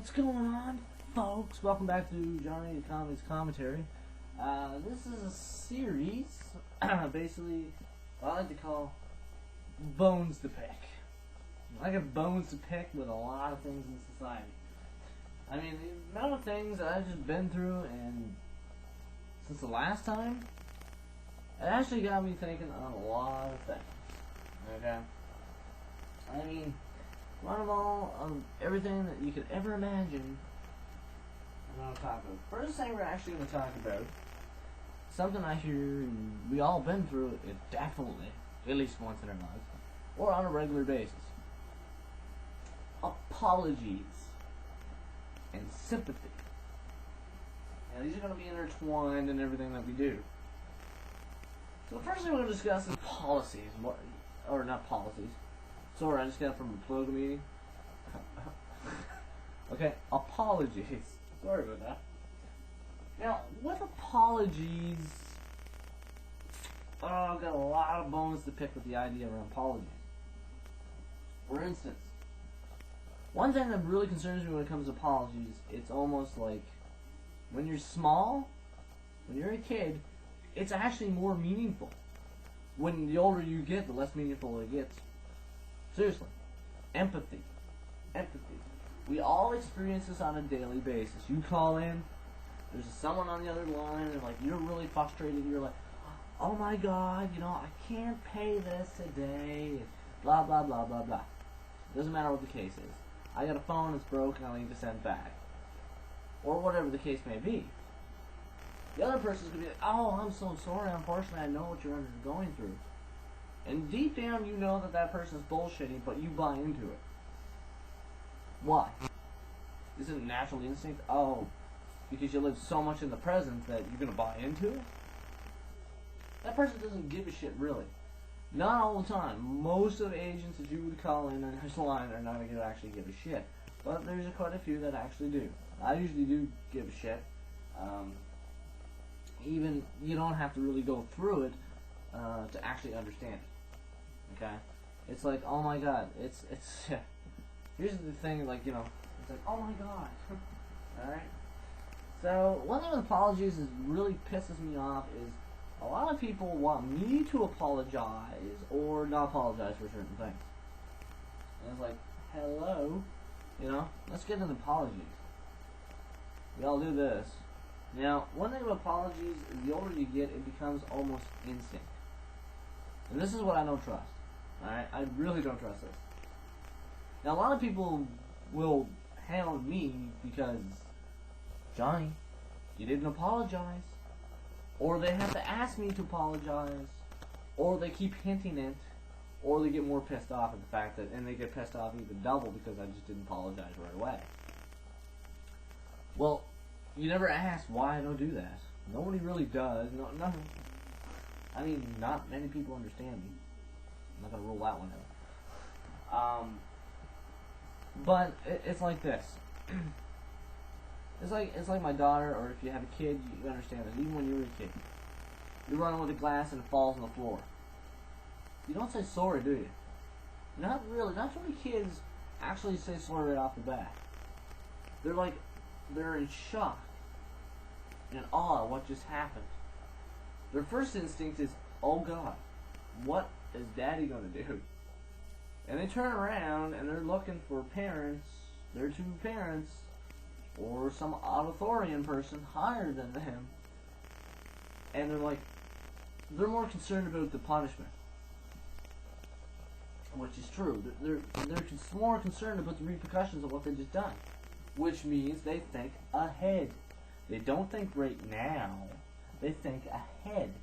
What's going on, folks? Welcome back to Johnny Comics Commentary. This is a series, basically, what I like to call bones to pick. I got bones to pick with a lot of things in society. I mean, the amount of things that I've just been through, and since the last time, it actually got me thinking on a lot of things. Okay? I mean, one of all of everything that you could ever imagine, I'm going to talk about. First thing we're actually going to talk about, something I hear we all been through it definitely, at least once in our lives, or on a regular basis. Apologies and sympathy. Now these are going to be intertwined in everything that we do. So the first thing we're going to discuss is policies, or not policies. Sorry, I just got from a political meeting. Okay, apologies. Sorry about that. Now, with apologies, I've got a lot of bones to pick with the idea around apologies. For instance, one thing that really concerns me when it comes to apologies, it's almost like when you're small, when you're a kid, it's actually more meaningful. When the older you get, the less meaningful it gets. Seriously. Empathy. Empathy. We all experience this on a daily basis. You call in, there's someone on the other line, and like you're really frustrated, you're like, oh my god, you know, I can't pay this today, blah blah blah blah blah. Doesn't matter what the case is. I got a phone that's broken, I need to send back. Or whatever the case may be. The other person's gonna be like, oh, I'm so sorry, unfortunately I know what you're going through. And deep down you know that that person's bullshitting, but you buy into it. Why? Isn't it natural instinct? Oh, because you live so much in the present that you're going to buy into it? That person doesn't give a shit, really. Not all the time. Most of the agents that you would call in on this line are not going to actually give a shit. But there's quite a few that actually do. I usually do give a shit. Even, you don't have to really go through it to actually understand it. Okay? It's like, oh my god, it's here's the thing, like, you know, it's like, oh my god. Alright? So, one thing with apologies is really pisses me off is a lot of people want me to apologize or not apologize for certain things. And it's like, hello, you know, let's get into apologies. We all do this. Now, one thing about apologies is the older you get, it becomes almost instinct. And this is what I don't trust. Alright? I really don't trust this. Now, a lot of people will hound me because, Johnny, you didn't apologize. Or they have to ask me to apologize. Or they keep hinting it. Or they get more pissed off at the fact that, and they get pissed off even double because I just didn't apologize right away. Well, you never asked why I don't do that. Nobody really does. No. I mean, not many people understand me. I'm not gonna rule that one out. But it's like this. It's like my daughter, or if you have a kid, you understand this. Even when you were a kid, you're running with a glass and it falls on the floor. You don't say sorry, do you? Not really. Not too many kids actually say sorry right off the bat. They're in shock, in awe of what just happened. Their first instinct is, oh god, what is daddy gonna do? And they turn around and they're looking for parents, their two parents, or some authoritarian person higher than them. And they're more concerned about the punishment. Which is true. They're more concerned about the repercussions of what they just done. Which means they think ahead. They don't think right now. They think ahead.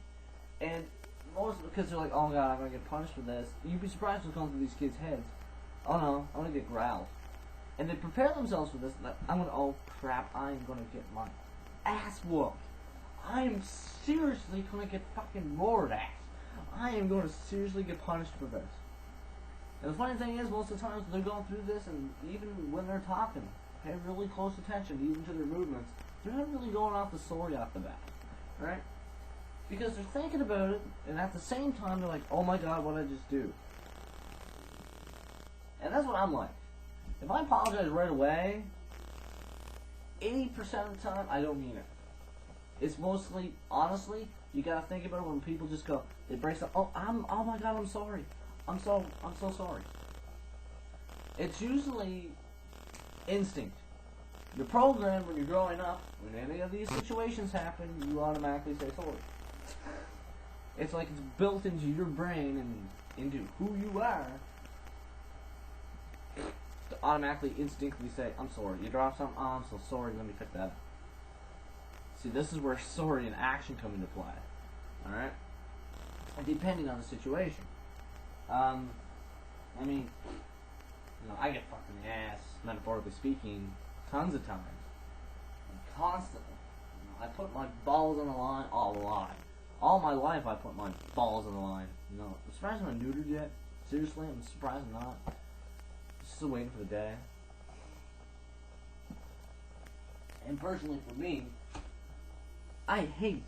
And most because they're like, oh god, I'm gonna get punished for this. You'd be surprised what's going through these kids' heads. Oh no, I'm gonna get growled. And they prepare themselves for this. Oh crap, I'm gonna get my ass whooped. I am seriously gonna get fucking roared at. I am gonna seriously get punished for this. And the funny thing is, most of the times they're going through this, and even when they're talking, pay really close attention even to their movements. They're not really going off the story off the bat, right? Because they're thinking about it, and at the same time they're like, oh my god, what did I just do? And that's what I'm like. If I apologize right away, 80% of the time, I don't mean it. It's mostly, honestly, you gotta think about it when people just go, they break stuff. Oh my God, I'm sorry. I'm so sorry. It's usually instinct. You're programmed when you're growing up. When any of these situations happen, you automatically say sorry. It's like it's built into your brain and into who you are to automatically, instinctively say, I'm sorry. You drop something, oh, I'm so sorry, let me pick that up. See, this is where story and action come into play. Alright? And depending on the situation. I mean, you know, I get fucked in the ass, metaphorically speaking, tons of times. And constantly. You know, I put my balls on the line all the line. All my life I put my balls on the line. You know, I'm surprised I'm not neutered yet. Seriously, I'm surprised I'm not. Still waiting for the day. And personally for me, I hate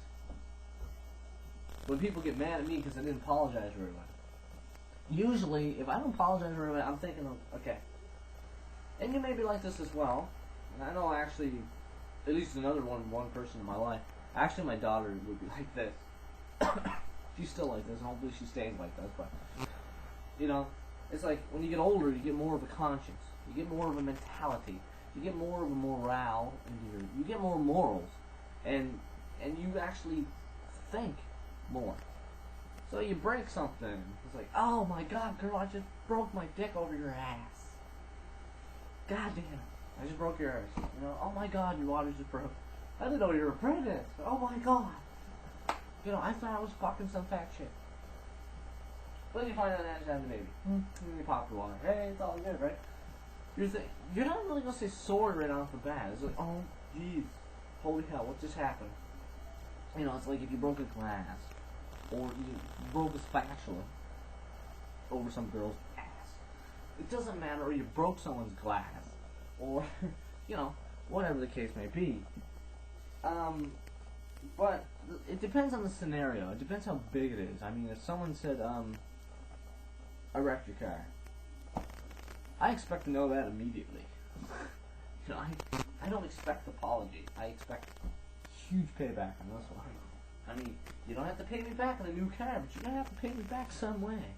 when people get mad at me because I didn't apologize very well. Usually, if I don't apologize very well, I'm thinking of, okay. And you may be like this as well. And I know actually, at least another one person in my life. Actually, my daughter would be like this. She's still like this, and hopefully she stays like this. But, you know, it's like when you get older, you get more of a conscience. You get more of a mentality. You get more of a morale into your. You get more morals, and you actually think more. So you break something. It's like, oh my God, girl, I just broke my dick over your ass. God damn it, I just broke your ass. You know, oh my God, your water just broke. I didn't know you were pregnant. Oh my God. You know, I thought I was fucking some fat shit. What did you find out that you had the baby? And you pop the water. Hey, it's all good, right? You're not really gonna say sorry right off the bat. It's like, oh, jeez, holy hell, what just happened? You know, it's like if you broke a glass, or you broke a spatula over some girl's ass. It doesn't matter, or you broke someone's glass, or, you know, whatever the case may be. But it depends on the scenario. It depends how big it is. I mean, if someone said, I wrecked your car, I expect to know that immediately. You know, I don't expect apology. I expect huge payback on this one. I mean, you don't have to pay me back on a new car, but you're gonna have to pay me back some way.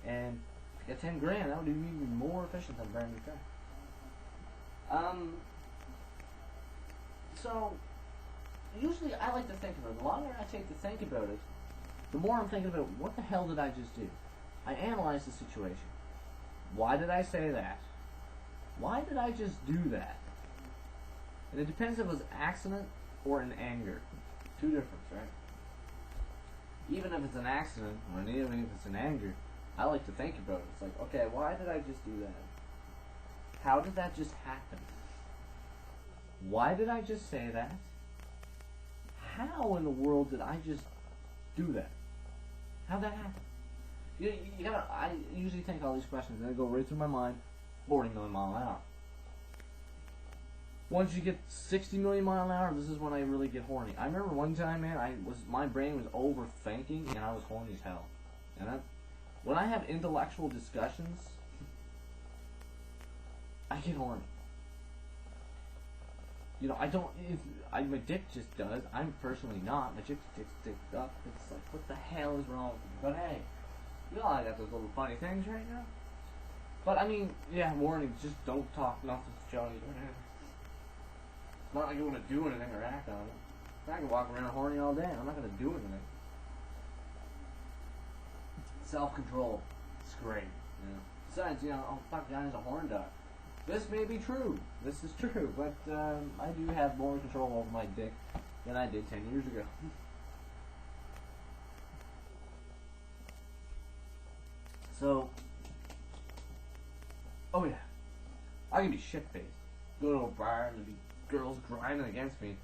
And if you get 10 grand, that would be even more efficient than a brand new car. So usually I like to think about it. The longer I take to think about it, the more I'm thinking about what the hell did I just do? I analyze the situation. Why did I say that? Why did I just do that? And it depends if it was an accident or an anger. Two difference, right? Even if it's an accident, or even if it's an anger, I like to think about it. It's like, okay, why did I just do that? How did that just happen? Why did I just say that? How in the world did I just do that? How'd that happen? You gotta, I usually think all these questions and they go right through my mind, 40 million mile an hour. Once you get 60 million mile an hour, this is when I really get horny. I remember one time, man, my brain was overthinking and I was horny as hell. And when I have intellectual discussions, I get horny. You know, my dick just does. I'm personally not. My dick's sticked up. It's like, what the hell is wrong with me? But hey, you know, I got those little funny things right now. But I mean, yeah, warning, just don't talk nothing to Johnny right now. It's not like you want to do anything or act on it. I can walk around horny all day. I'm not going to do anything. Self-control. It's great. Yeah. Besides, you know, oh fuck, Johnny's a horn dog. This may be true. This is true. But I do have more control over my dick than I did 10 years ago. So, oh yeah, I can be shit-faced. Go to a bar and there'd be girls grinding against me,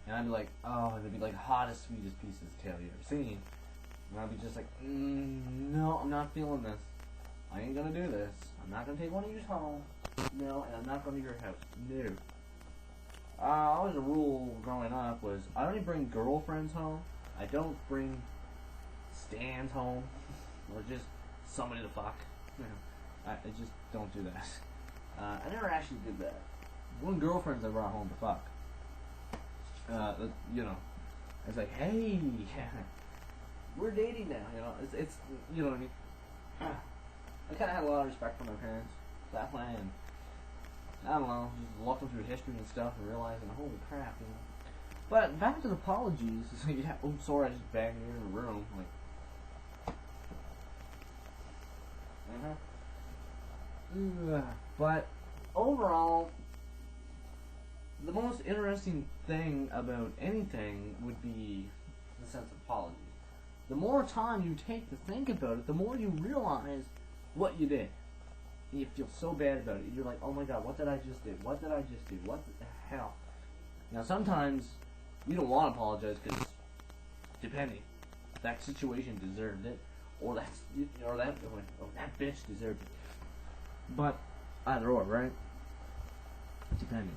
and I'd be like, oh, they'd be like hottest, sweetest pieces of tail you ever seen. And I'd be just like, no, I'm not feeling this. I ain't gonna do this. I'm not gonna take one of yours home. No, and I'm not going to your house. No. Always a rule growing up was I only bring girlfriends home. I don't bring stands home, or just somebody to fuck. You know, I just don't do that. I never actually did that. One girlfriends I brought home to fuck. you know, it's like, hey, we're dating now. You know, it's you know what I mean. I kind of had a lot of respect for my parents that way, and I don't know, just walking through history and stuff and realizing, holy crap, you know. But back to the apologies. It's like, yeah, oh, sorry, I just banged you in the room. Like, but overall, the most interesting thing about anything would be the sense of apology. The more time you take to think about it, the more you realize what you did. And you feel so bad about it. You're like, oh my god, what did I just do? What did I just do? What the hell? Now, sometimes you don't want to apologize because, depending, that situation deserved it, or that bitch deserved it. But either or, right? Depending.